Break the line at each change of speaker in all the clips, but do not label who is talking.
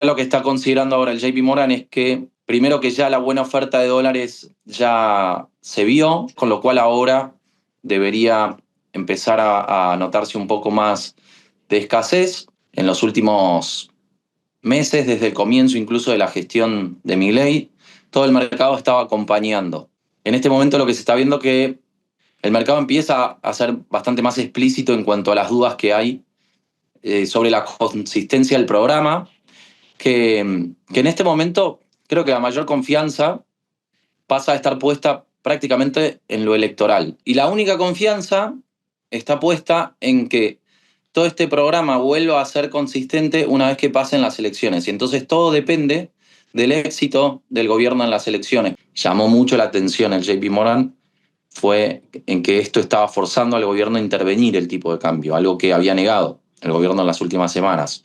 lo que está considerando ahora el JP Morgan es que, primero, que ya la buena oferta de dólares ya se vio, con lo cual ahora debería empezar a notarse un poco más de escasez. En los últimos meses, desde el comienzo incluso de la gestión de Milei, todo el mercado estaba acompañando. En este momento lo que se está viendo es que el mercado empieza a ser bastante más explícito en cuanto a las dudas que hay sobre la consistencia del programa, que en este momento creo que la mayor confianza pasa a estar puesta prácticamente en lo electoral. Y la única confianza está puesta en que todo este programa vuelva a ser consistente una vez que pasen las elecciones. Y entonces todo depende del éxito del gobierno en las elecciones. Llamó mucho la atención el JP Morgan fue en que esto estaba forzando al gobierno a intervenir el tipo de cambio, algo que había negado el gobierno en las últimas semanas.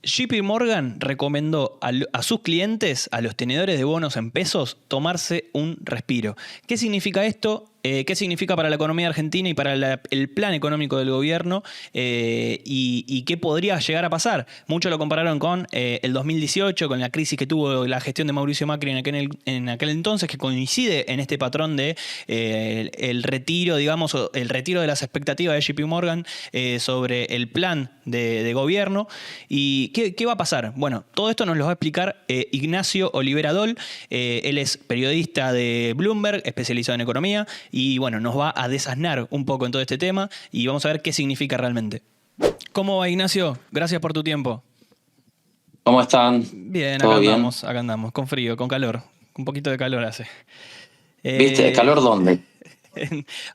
JP Morgan recomendó a sus clientes, a los tenedores de bonos en pesos, tomarse un respiro. ¿Qué significa esto? ¿Qué significa para la economía argentina y para el plan económico del gobierno? Y qué podría llegar a pasar. Muchos lo compararon con el 2018, con la crisis que tuvo la gestión de Mauricio Macri en aquel entonces, que coincide en este patrón de el retiro, digamos, o el retiro de las expectativas de JP Morgan sobre el plan de gobierno. ¿Y qué va a pasar? Bueno, todo esto nos lo va a explicar Ignacio Olivera Dol. Él es periodista de Bloomberg, especializado en economía, y bueno, nos va a desasnar un poco en todo este tema y vamos a ver qué significa realmente. ¿Cómo va, Ignacio? Gracias por tu tiempo.
¿Cómo están?
Bien,
¿Todo bien?
acá andamos, con frío, con calor. Un poquito de calor hace.
¿Viste? ¿Calor dónde?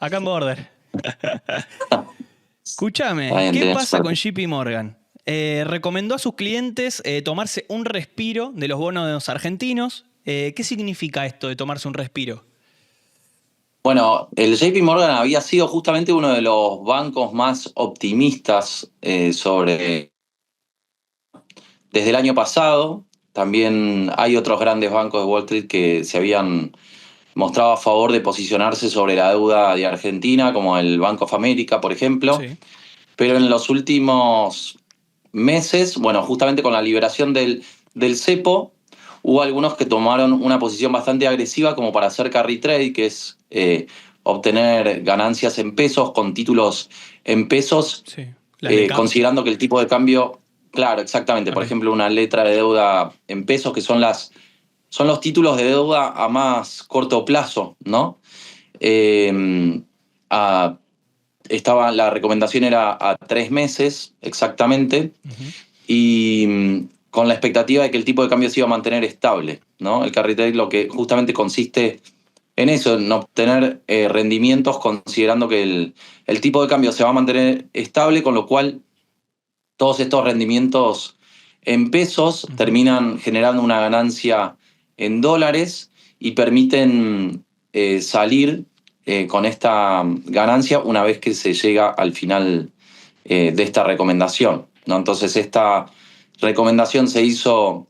Acá en Border.
Está
Escúchame,
bien,
¿qué
tenés
pasa con
suerte.
JP Morgan? Recomendó a sus clientes tomarse un respiro de los bonos argentinos. ¿Qué significa esto de tomarse un respiro?
Bueno, el JP Morgan había sido justamente uno de los bancos más optimistas desde el año pasado. También hay otros grandes bancos de Wall Street que se habían mostrado a favor de posicionarse sobre la deuda de Argentina, como el Bank of America, por ejemplo.
Sí.
Pero en los últimos meses, bueno, justamente con la liberación del cepo, hubo algunos que tomaron una posición bastante agresiva como para hacer carry trade, que es obtener ganancias en pesos con títulos en pesos,
Sí. Las de CAP.
considerando que el tipo de cambio, claro, exactamente, por
Ok.
ejemplo, una letra de deuda en pesos, que son los títulos de deuda a más corto plazo, ¿no? Eh, a la recomendación era a 3 meses exactamente,
Uh-huh.
y con la expectativa de que el tipo de cambio se iba a mantener estable, ¿no? El carry trade lo que justamente consiste en eso, en obtener rendimientos considerando que el tipo de cambio se va a mantener estable, con lo cual todos estos rendimientos en pesos
Uh-huh.
terminan generando una ganancia en dólares y permiten salir con esta ganancia una vez que se llega al final de esta recomendación, ¿no? Entonces esta recomendación se hizo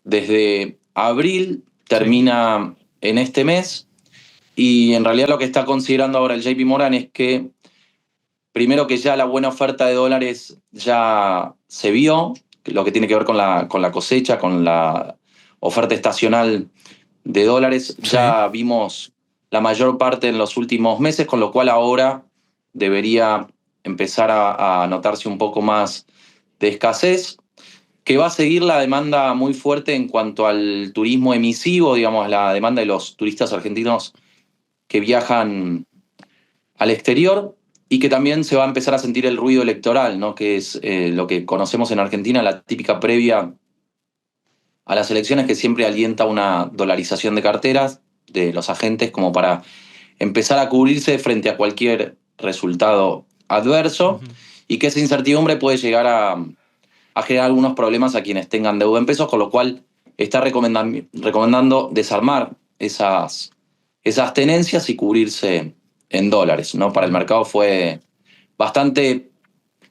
desde abril,
Sí.
termina en este mes, y en realidad lo que está considerando ahora el JP Morgan es que, primero, que ya la buena oferta de dólares ya se vio, lo que tiene que ver con la cosecha, con la oferta estacional de dólares,
Sí.
ya vimos la mayor parte en los últimos meses, con lo cual ahora debería empezar a notarse un poco más de escasez, que va a seguir la demanda muy fuerte en cuanto al turismo emisivo, digamos, la demanda de los turistas argentinos que viajan al exterior, y que también se va a empezar a sentir el ruido electoral, ¿no? Que es lo que conocemos en Argentina, la típica previa a las elecciones, que siempre alienta una dolarización de carteras de los agentes como para empezar a cubrirse frente a cualquier resultado adverso,
Uh-huh.
y que esa incertidumbre puede llegar a generar algunos problemas a quienes tengan deuda en pesos, con lo cual está recomendando desarmar esas tenencias y cubrirse en dólares, ¿no? Para el
Bien.
mercado fue bastante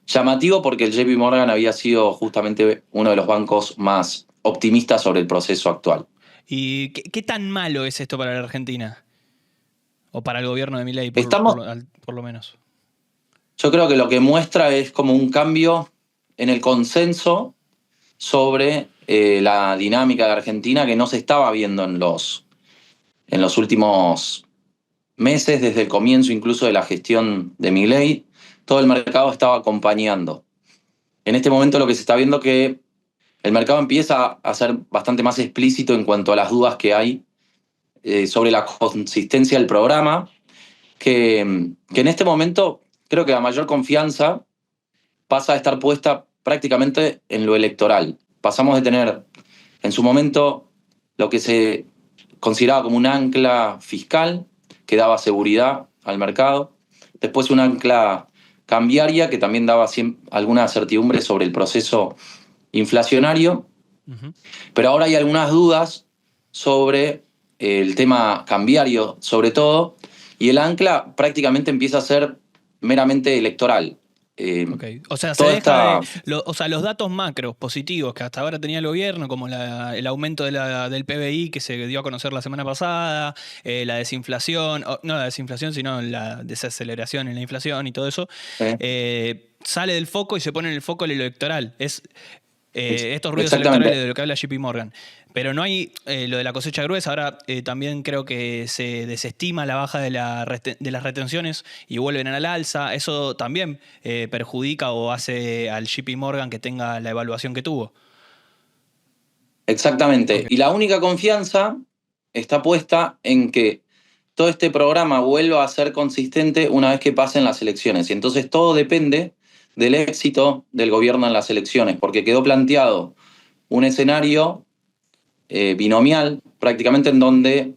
llamativo porque el JP Morgan había sido justamente uno de los bancos más optimista sobre el proceso actual.
¿Y qué tan malo es esto para la Argentina? O para el gobierno de Milei,
Estamos,
por lo menos.
yo creo que lo que muestra es como un cambio en el consenso sobre la dinámica de Argentina que no se estaba viendo en los últimos meses, desde el comienzo incluso de la gestión de Milei. Todo el mercado estaba acompañando. En este momento lo que se está viendo es que el mercado empieza a ser bastante más explícito en cuanto a las dudas que hay sobre la consistencia del programa, que en este momento creo que la mayor confianza pasa a estar puesta prácticamente en lo electoral. Pasamos de tener en su momento lo que se consideraba como un ancla fiscal que daba seguridad al mercado, después un ancla cambiaria que también daba alguna certidumbre sobre el proceso inflacionario,
Uh-huh.
pero ahora hay algunas dudas sobre el tema cambiario, sobre todo, y el ancla prácticamente empieza a ser meramente electoral.
Okay. O sea, se
Toda
deja de.
esta...
O sea, los datos macros positivos que hasta ahora tenía el gobierno, como el aumento del PBI que se dio a conocer la semana pasada, la desinflación, no la desinflación, sino la desaceleración en la inflación y todo eso,
eh,
sale del foco y se pone en el foco el electoral. Es estos ruidos electorales
exactamente.
de lo que habla JP Morgan. Pero no hay lo de la cosecha gruesa. Ahora también creo que se desestima la baja de las retenciones y vuelven al alza. Eso también perjudica o hace al JP Morgan que tenga la evaluación que tuvo.
Exactamente.
Ok.
Y la única confianza está puesta en que todo este programa vuelva a ser consistente una vez que pasen las elecciones. Y entonces todo depende del éxito del gobierno en las elecciones, porque quedó planteado un escenario binomial, prácticamente en donde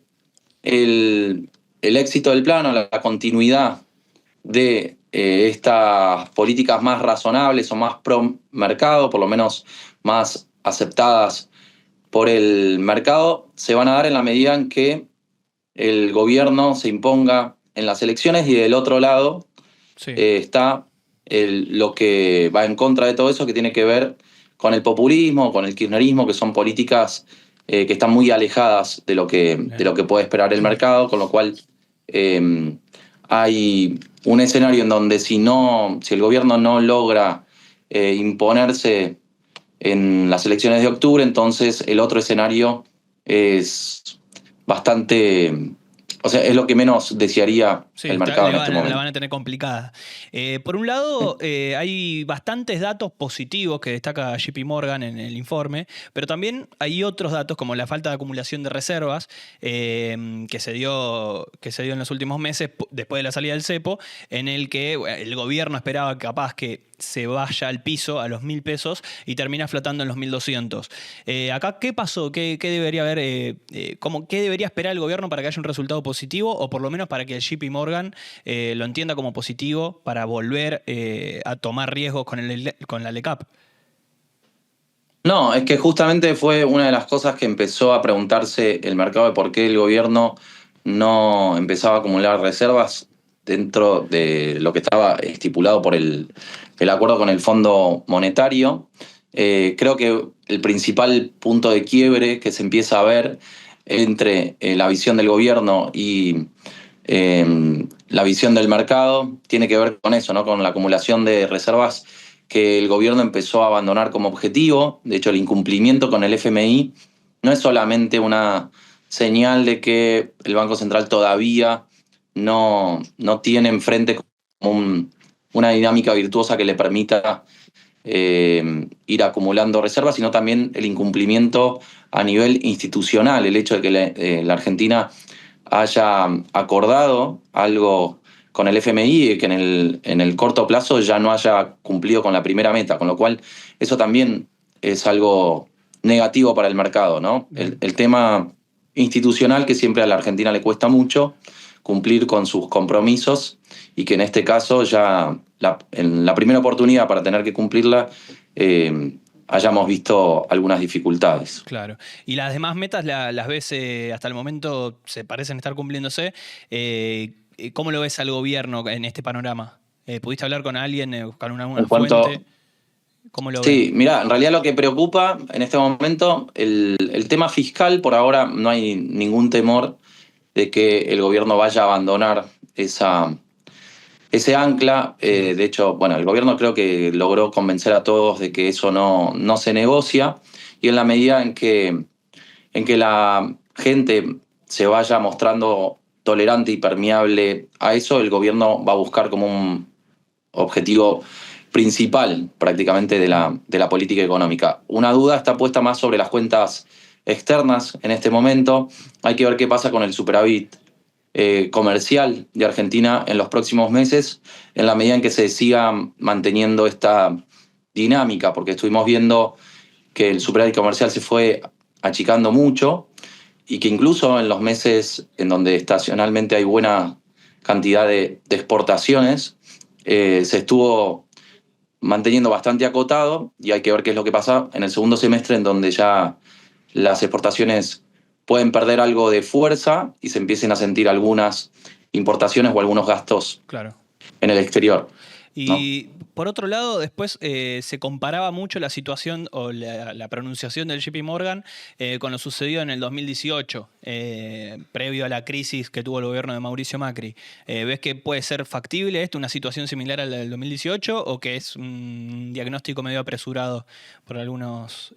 el éxito del plano, la continuidad de estas políticas más razonables o más pro mercado, por lo menos más aceptadas por el mercado, se van a dar en la medida en que el gobierno se imponga en las elecciones, y del otro lado
Sí.
está lo que va en contra de todo eso, que tiene que ver con el populismo, con el kirchnerismo, que son políticas que están muy alejadas de lo que puede esperar el mercado, con lo cual eh, hay un escenario en donde si el gobierno no logra imponerse en las elecciones de octubre, entonces el otro escenario es bastante, o sea, es lo que menos desearía
Sí,
el mercado en este
la van
momento.
a tener complicada. Por un lado, hay bastantes datos positivos que destaca JP Morgan en el informe, pero también hay otros datos como la falta de acumulación de reservas que se dio en los últimos meses después de la salida del cepo, en el que el gobierno esperaba capaz que se vaya al piso a los 1.000 pesos y termina flotando en los 1.200. Acá, ¿qué pasó? ¿Qué debería haber? ¿Qué debería esperar el gobierno para que haya un resultado positivo? O por lo menos para que el JP Morgan lo entienda como positivo para volver a tomar riesgos con la LECAP.
No, es que justamente fue una de las cosas que empezó a preguntarse el mercado, de por qué el gobierno no empezaba a acumular reservas dentro de lo que estaba estipulado por el acuerdo con el Fondo Monetario. Creo que el principal punto de quiebre que se empieza a ver entre la visión del gobierno y la visión del mercado tiene que ver con eso, ¿no? Con la acumulación de reservas que el gobierno empezó a abandonar como objetivo. De hecho, el incumplimiento con el FMI no es solamente una señal de que el Banco Central todavía no tiene enfrente como una dinámica virtuosa que le permita ir acumulando reservas, sino también el incumplimiento a nivel institucional, el hecho de que la Argentina haya acordado algo con el FMI y que en el corto plazo ya no haya cumplido con la primera meta, con lo cual eso también es algo negativo para el mercado, ¿no? El tema institucional, que siempre a la Argentina le cuesta mucho cumplir con sus compromisos, y que en este caso ya en la primera oportunidad para tener que cumplirla hayamos visto algunas dificultades.
Claro. Y las demás metas las ves hasta el momento, se parecen estar cumpliéndose. ¿Cómo lo ves al gobierno en este panorama? ¿Pudiste hablar con alguien, buscar una
En cuanto,
fuente? ¿Cómo lo ven?
Sí, mirá, en realidad lo que preocupa en este momento, el tema fiscal, por ahora no hay ningún temor de que el gobierno vaya a abandonar ese ancla.
Sí.
De hecho, bueno, el gobierno creo que logró convencer a todos de que eso no se negocia, y en la medida en que la gente se vaya mostrando tolerante y permeable a eso, el gobierno va a buscar como un objetivo principal prácticamente de la política económica. Una duda está puesta más sobre las cuentas externas en este momento. Hay que ver qué pasa con el superávit comercial de Argentina en los próximos meses, en la medida en que se siga manteniendo esta dinámica, porque estuvimos viendo que el superávit comercial se fue achicando mucho, y que incluso en los meses en donde estacionalmente hay buena cantidad de exportaciones, se estuvo manteniendo bastante acotado, y hay que ver qué es lo que pasa en el segundo semestre, en donde ya las exportaciones pueden perder algo de fuerza y se empiecen a sentir algunas importaciones o algunos gastos
Claro.
en el exterior, ¿no?
Y por otro lado, después se comparaba mucho la situación o la pronunciación del JP Morgan con lo sucedido en el 2018, previo a la crisis que tuvo el gobierno de Mauricio Macri. ¿Ves que puede ser factible esto, una situación similar a la del 2018, o que es un diagnóstico medio apresurado por algunos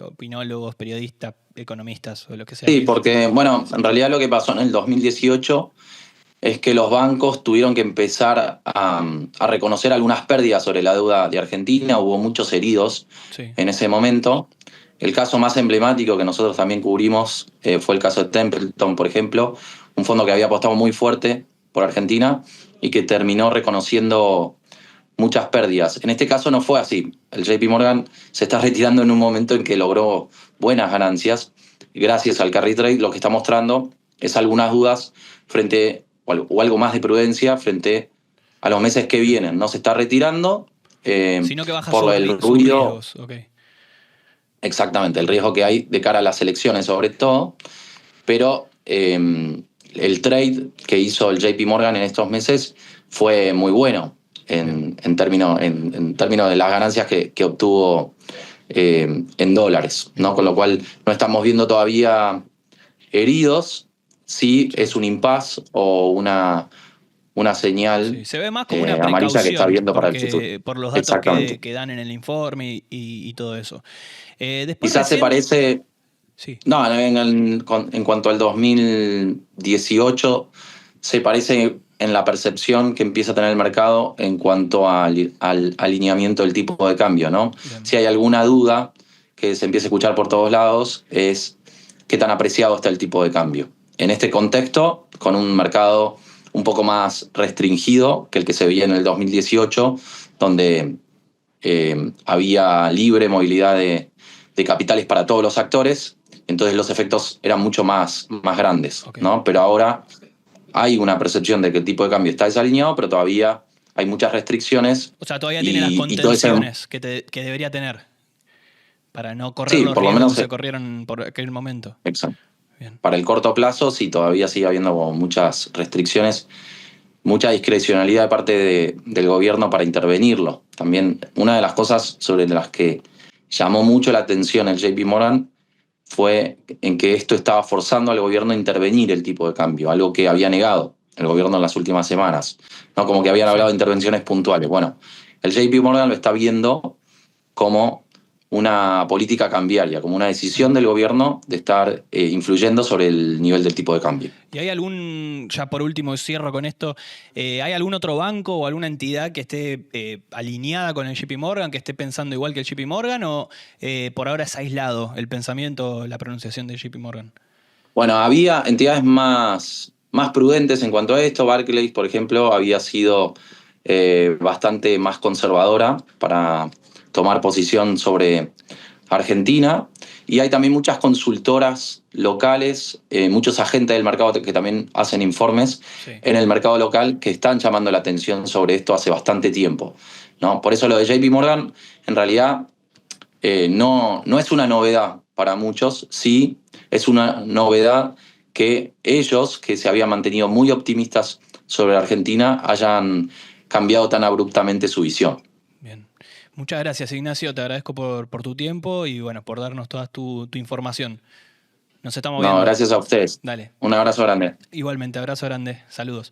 opinólogos, periodistas, economistas o lo que sea?
Sí, porque, bueno, en realidad lo que pasó en el 2018 es que los bancos tuvieron que empezar a reconocer algunas pérdidas sobre la deuda de Argentina. Hubo muchos heridos
Sí.
en ese momento. El caso más emblemático que nosotros también cubrimos fue el caso de Templeton, por ejemplo, un fondo que había apostado muy fuerte por Argentina y que terminó reconociendo muchas pérdidas. En este caso no fue así. El JP Morgan se está retirando en un momento en que logró buenas ganancias. Gracias al carry trade, lo que está mostrando es algunas dudas frente, o algo más de prudencia frente a los meses que vienen. No se está retirando
Sino que baja
por el
sus
ruido.
riesgos. Ok.
Exactamente, el riesgo que hay de cara a las elecciones sobre todo, pero el trade que hizo el JP Morgan en estos meses fue muy bueno en términos de las ganancias que obtuvo en dólares, ¿no? Con lo cual no estamos viendo todavía heridos. Sí es un impasse o una señal
Sí, se ve más como una
amarilla que está
precaución,
viendo para el futuro.
porque por los datos
Exactamente.
que dan en el informe y todo eso. Después
Quizás se
recién,
parece.
sí,
No, en cuanto al 2018, se parece en la percepción que empieza a tener el mercado en cuanto al alineamiento del tipo de cambio, ¿no?
bien,
Si hay alguna duda que se empieza a escuchar por todos lados, es qué tan apreciado está el tipo de cambio. En este contexto, con un mercado un poco más restringido que el que se veía en el 2018, donde había libre movilidad de capitales para todos los actores, entonces los efectos eran mucho más grandes,
ok.
¿no? Pero ahora hay una percepción de que el tipo de cambio está desalineado, pero todavía hay muchas restricciones,
O sea, todavía tiene las
y todo ese.
contenciones que debería tener para no correr
Sí,
los
por lo
riesgos que
menos.
se corrieron por aquel momento.
Exacto.
Bien,
Para el corto plazo, sí, todavía sigue habiendo como muchas restricciones, mucha discrecionalidad de parte del gobierno para intervenirlo. También una de las cosas sobre las que llamó mucho la atención el JP Morgan fue en que esto estaba forzando al gobierno a intervenir el tipo de cambio, algo que había negado el gobierno en las últimas semanas, ¿no? Como que habían
sí.
hablado de intervenciones puntuales. Bueno, el JP Morgan lo está viendo como una política cambiaria, como una decisión del gobierno de estar influyendo sobre el nivel del tipo de cambio.
¿Y hay algún, ya por último cierro con esto, hay algún otro banco o alguna entidad que esté alineada con el JP Morgan, que esté pensando igual que el JP Morgan, o por ahora es aislado el pensamiento, la pronunciación del JP Morgan?
Bueno, había entidades más prudentes en cuanto a esto. Barclays, por ejemplo, había sido bastante más conservadora para tomar posición sobre Argentina. Y hay también muchas consultoras locales, muchos agentes del mercado que también hacen informes
Sí.
en el mercado local, que están llamando la atención sobre esto hace bastante tiempo, ¿no? Por eso lo de JP Morgan en realidad no es una novedad para muchos. Sí es una novedad que ellos, que se habían mantenido muy optimistas sobre Argentina, hayan cambiado tan abruptamente su visión.
Bien. Muchas gracias, Ignacio. Te agradezco por tu tiempo y bueno, por darnos toda tu información. Nos estamos
No,
viendo.
gracias a ustedes.
Dale.
Un abrazo grande.
Igualmente, abrazo grande. Saludos.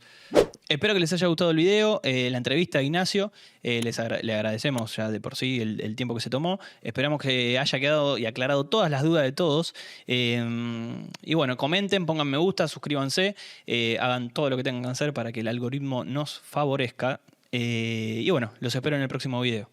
Espero que les haya gustado el video, la entrevista a Ignacio. Le agradecemos ya de por sí el tiempo que se tomó. Esperamos que haya quedado y aclarado todas las dudas de todos. Y bueno, comenten, pongan me gusta, suscríbanse, hagan todo lo que tengan que hacer para que el algoritmo nos favorezca. Y bueno, los espero en el próximo video.